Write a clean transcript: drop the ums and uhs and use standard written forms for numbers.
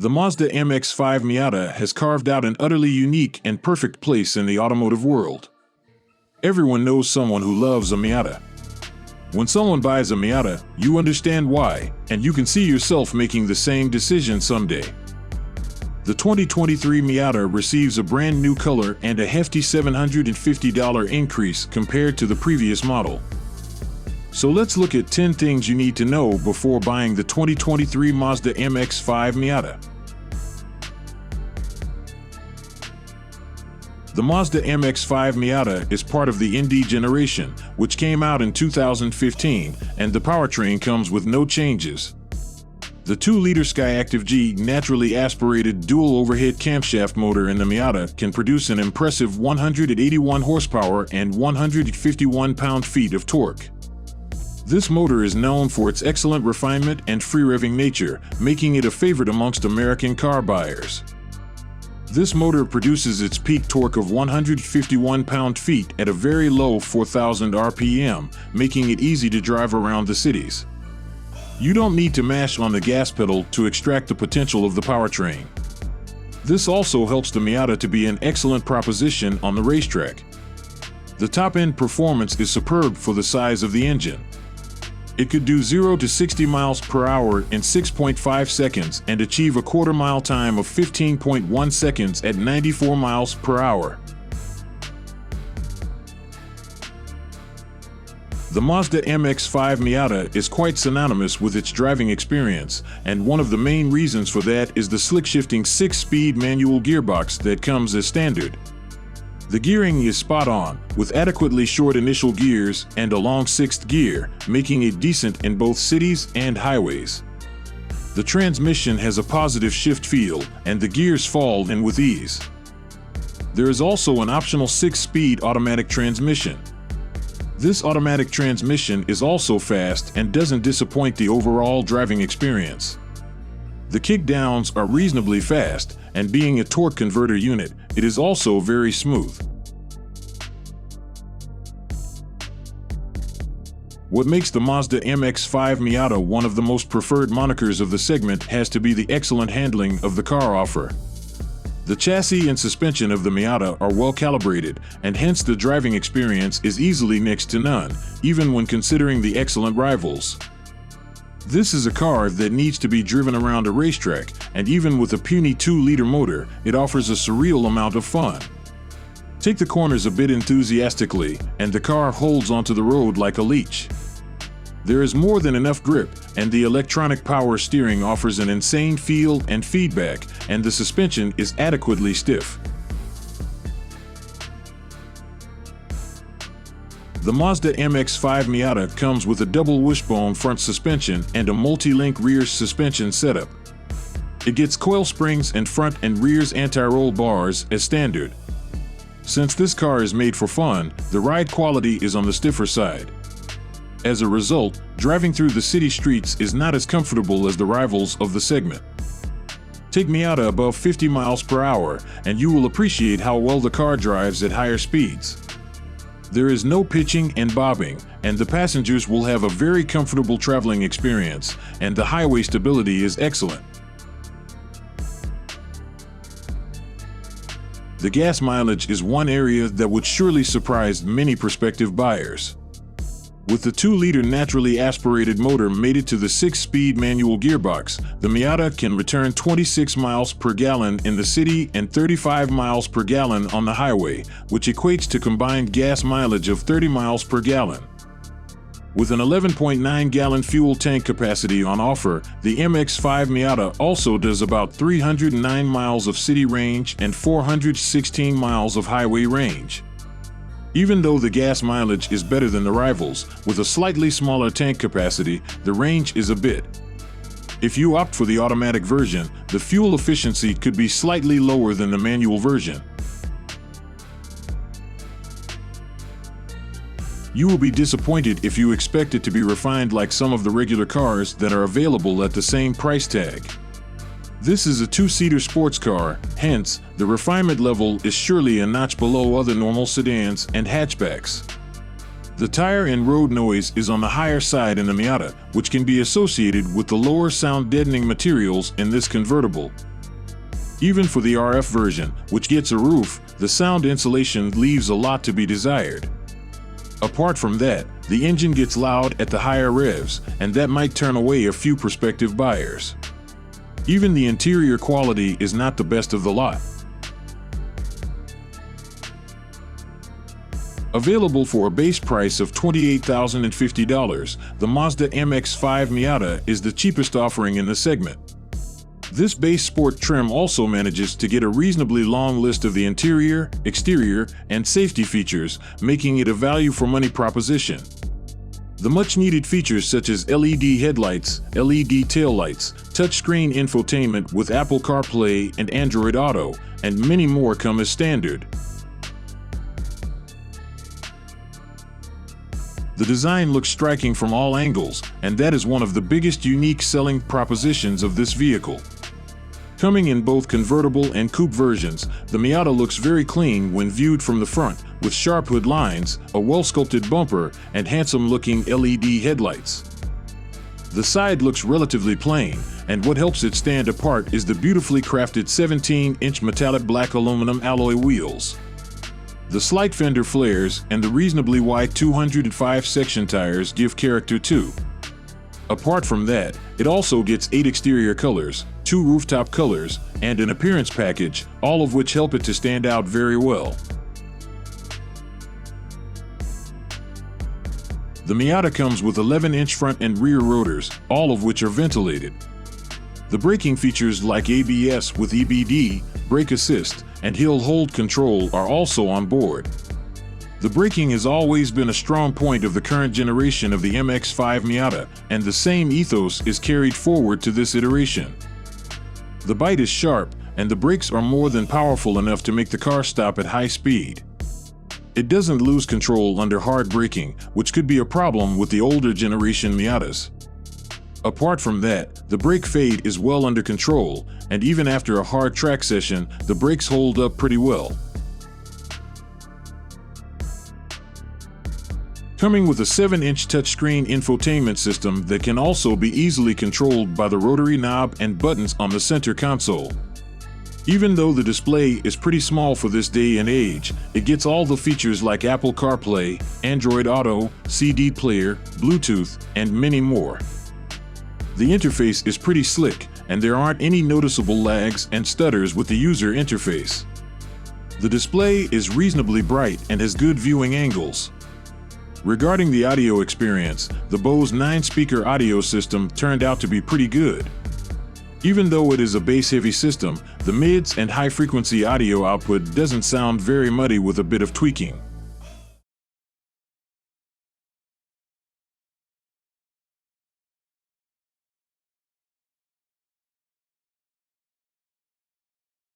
The Mazda MX-5 Miata has carved out an utterly unique and perfect place in the automotive world. Everyone knows someone who loves a Miata. When someone buys a Miata, you understand why, and you can see yourself making the same decision someday. The 2023 Miata receives a brand new color and a hefty $750 increase compared to the previous model. So let's look at 10 things you need to know before buying the 2023 Mazda MX-5 Miata. The Mazda MX-5 Miata is part of the ND generation, which came out in 2015, and the powertrain comes with no changes. The 2-liter Skyactiv G naturally aspirated dual overhead camshaft motor in the Miata can produce an impressive 181 horsepower and 151 pound-feet of torque. This motor is known for its excellent refinement and free-revving nature, making it a favorite amongst American car buyers. This motor produces its peak torque of 151 pound-feet at a very low 4,000 RPM, making it easy to drive around the cities. You don't need to mash on the gas pedal to extract the potential of the powertrain. This also helps the Miata to be an excellent proposition on the racetrack. The top-end performance is superb for the size of the engine. It could do 0 to 60 miles per hour in 6.5 seconds and achieve a quarter-mile time of 15.1 seconds at 94 miles per hour. The Mazda MX-5 Miata is quite synonymous with its driving experience, and one of the main reasons for that is the slick-shifting 6-speed manual gearbox that comes as standard. The gearing is spot on, with adequately short initial gears and a long 6th gear, making it decent in both cities and highways. The transmission has a positive shift feel, and the gears fall in with ease. There is also an optional 6-speed automatic transmission. This automatic transmission is also fast and doesn't disappoint the overall driving experience. The kickdowns are reasonably fast, and being a torque converter unit, it is also very smooth. What makes the Mazda MX-5 Miata one of the most preferred monikers of the segment has to be the excellent handling of the car offer. The chassis and suspension of the Miata are well calibrated, and hence the driving experience is easily next to none, even when considering the excellent rivals. This is a car that needs to be driven around a racetrack, and even with a puny 2-liter motor, it offers a surreal amount of fun. Take the corners a bit enthusiastically, and the car holds onto the road like a leech. There is more than enough grip, and the electronic power steering offers an insane feel and feedback, and the suspension is adequately stiff. The Mazda MX-5 Miata comes with a double wishbone front suspension and a multi-link rear suspension setup. It gets coil springs and front and rear's anti-roll bars as standard. Since this car is made for fun, the ride quality is on the stiffer side. As a result, driving through the city streets is not as comfortable as the rivals of the segment. Take Miata above 50 miles per hour, and you will appreciate how well the car drives at higher speeds. There is no pitching and bobbing, and the passengers will have a very comfortable traveling experience, and the highway stability is excellent. The gas mileage is one area that would surely surprise many prospective buyers. With the 2-liter naturally aspirated motor mated to the 6-speed manual gearbox, the Miata can return 26 miles per gallon in the city and 35 miles per gallon on the highway, which equates to combined gas mileage of 30 miles per gallon. With an 11.9-gallon fuel tank capacity on offer, the MX-5 Miata also does about 309 miles of city range and 416 miles of highway range. Even though the gas mileage is better than the rivals, with a slightly smaller tank capacity, the range is a bit. If you opt for the automatic version, the fuel efficiency could be slightly lower than the manual version. You will be disappointed if you expect it to be refined like some of the regular cars that are available at the same price tag. This is a 2-seater sports car, hence, the refinement level is surely a notch below other normal sedans and hatchbacks. The tire and road noise is on the higher side in the Miata, which can be associated with the lower sound deadening materials in this convertible. Even for the RF version, which gets a roof, the sound insulation leaves a lot to be desired. Apart from that, the engine gets loud at the higher revs, and that might turn away a few prospective buyers. Even the interior quality is not the best of the lot. Available for a base price of $28,050, the Mazda MX-5 Miata is the cheapest offering in the segment. This base sport trim also manages to get a reasonably long list of the interior, exterior, and safety features, making it a value-for-money proposition. The much-needed features such as LED headlights, LED taillights, touchscreen infotainment with Apple CarPlay and Android Auto, and many more come as standard. The design looks striking from all angles, and that is one of the biggest unique selling propositions of this vehicle. Coming in both convertible and coupe versions, the Miata looks very clean when viewed from the front, with sharp hood lines, a well-sculpted bumper, and handsome-looking LED headlights. The side looks relatively plain, and what helps it stand apart is the beautifully crafted 17-inch metallic black aluminum alloy wheels. The slight fender flares and the reasonably wide 205-section tires give character too. Apart from that, it also gets 8 exterior colors, 2 rooftop colors, and an appearance package, all of which help it to stand out very well. The Miata comes with 11-inch front and rear rotors, all of which are ventilated. The braking features like ABS with EBD, brake assist, and hill hold control are also on board. The braking has always been a strong point of the current generation of the MX-5 Miata, and the same ethos is carried forward to this iteration. The bite is sharp, and the brakes are more than powerful enough to make the car stop at high speed. It doesn't lose control under hard braking, which could be a problem with the older generation Miatas. Apart from that, the brake fade is well under control, and even after a hard track session, the brakes hold up pretty well. Coming with a 7-inch touchscreen infotainment system that can also be easily controlled by the rotary knob and buttons on the center console. Even though the display is pretty small for this day and age, it gets all the features like Apple CarPlay, Android Auto, CD player, Bluetooth, and many more. The interface is pretty slick, and there aren't any noticeable lags and stutters with the user interface. The display is reasonably bright and has good viewing angles. Regarding the audio experience, the Bose 9-speaker audio system turned out to be pretty good. Even though it is a bass-heavy system, the mids and high-frequency audio output doesn't sound very muddy with a bit of tweaking.